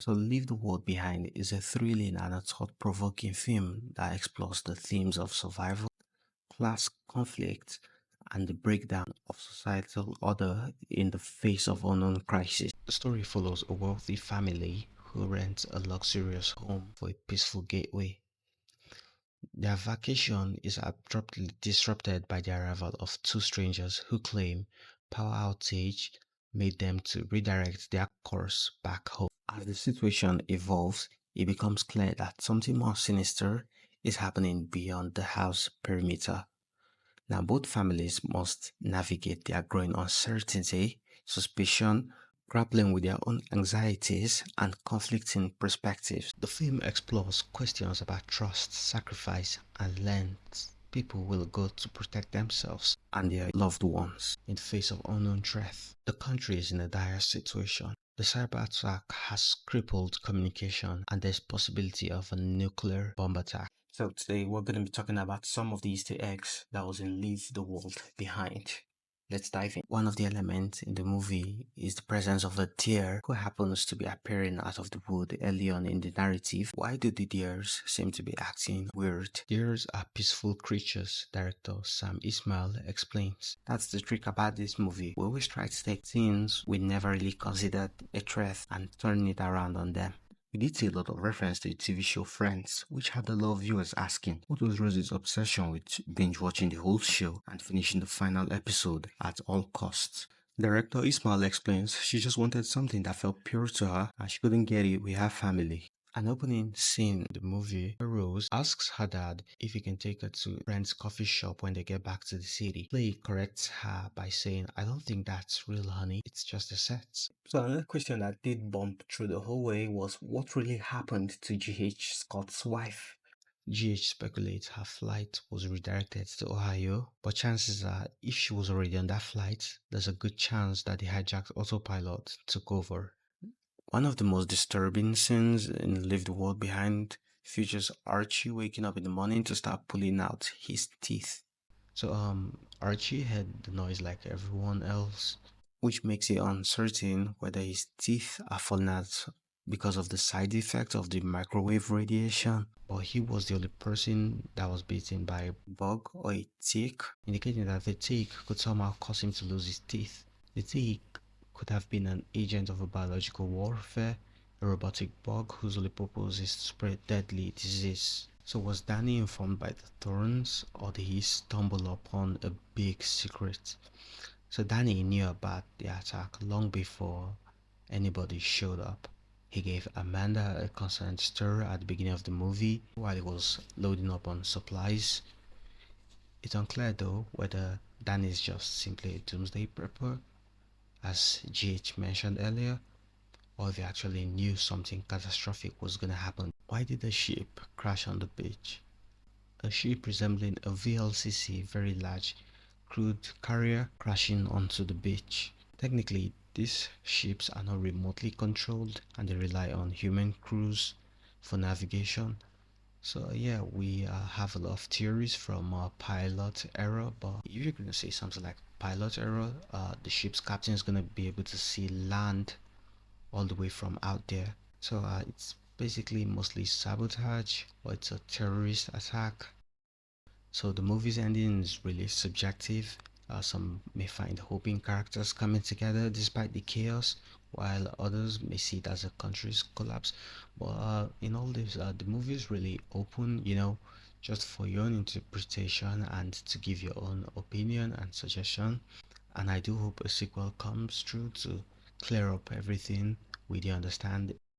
So, Leave the World Behind is a thrilling and a thought-provoking film that explores the themes of survival, class conflict, and the breakdown of societal order in the face of unknown crisis. The story follows a wealthy family who rent a luxurious home for a peaceful getaway. Their vacation is abruptly disrupted by the arrival of two strangers who claim power outage made them to redirect their course back home. As the situation evolves, it becomes clear that something more sinister is happening beyond the house perimeter. Now, both families must navigate their growing uncertainty, suspicion, grappling with their own anxieties, and conflicting perspectives. The film explores questions about trust, sacrifice, and lengths people will go to protect themselves and their loved ones in the face of unknown threat. The country is in a dire situation. The cyber attack has crippled communication, and there's possibility of a nuclear bomb attack. So today we're going to be talking about some of the Easter eggs that was in Leave the World Behind. Let's dive in. One of the elements in the movie is the presence of a deer who happens to be appearing out of the wood early on in the narrative. Why do the deers seem to be acting weird? Deers are peaceful creatures, director Sam Ismail explains. That's the trick about this movie. We always try to take scenes we never really considered a threat and turn it around on them. We did see a lot of reference to the TV show Friends, which had a lot of viewers asking what was Rosie's obsession with binge watching the whole show and finishing the final episode at all costs. Director Ismail explains she just wanted something that felt pure to her and she couldn't get it with her family. An opening scene in the movie where Rose asks her dad if he can take her to a friend's coffee shop when they get back to the city. Clay corrects her by saying, I don't think that's real, honey, it's just a set. So another question that did bump through the whole way was what really happened to G.H. Scott's wife? GH speculates her flight was redirected to Ohio, but chances are if she was already on that flight, there's a good chance that the hijacked autopilot took over. One of the most disturbing scenes in Leave the World Behind features Archie waking up in the morning to start pulling out his teeth. So Archie had the noise like everyone else, which makes it uncertain whether his teeth are falling out because of the side effects of the microwave radiation, or he was the only person that was bitten by a bug or a tick, indicating that the tick could somehow cause him to lose his teeth. The tick could have been an agent of a biological warfare, a robotic bug whose only purpose is to spread deadly disease. So was Danny informed by the thorns, or did he stumble upon a big secret? So Danny knew about the attack long before anybody showed up. He gave Amanda a constant stir at the beginning of the movie while he was loading up on supplies. It's unclear though whether Danny is just simply a doomsday prepper, as GH mentioned earlier, or if he actually knew something catastrophic was gonna happen. Why did the ship crash on the beach? A ship resembling a VLCC, very large crude carrier, crashing onto the beach. Technically, these ships are not remotely controlled and they rely on human crews for navigation. So yeah, we have a lot of theories from pilot error, but if you're gonna say something like pilot error, the ship's captain is gonna be able to see land all the way from out there. So it's basically mostly sabotage or it's a terrorist attack. So the movie's ending is really subjective. Some may find hope in characters coming together despite the chaos, while others may see it as a country's collapse. But in all this, the movie is really open, just for your own interpretation and to give your own opinion and suggestion. And I do hope a sequel comes through to clear up everything we do understand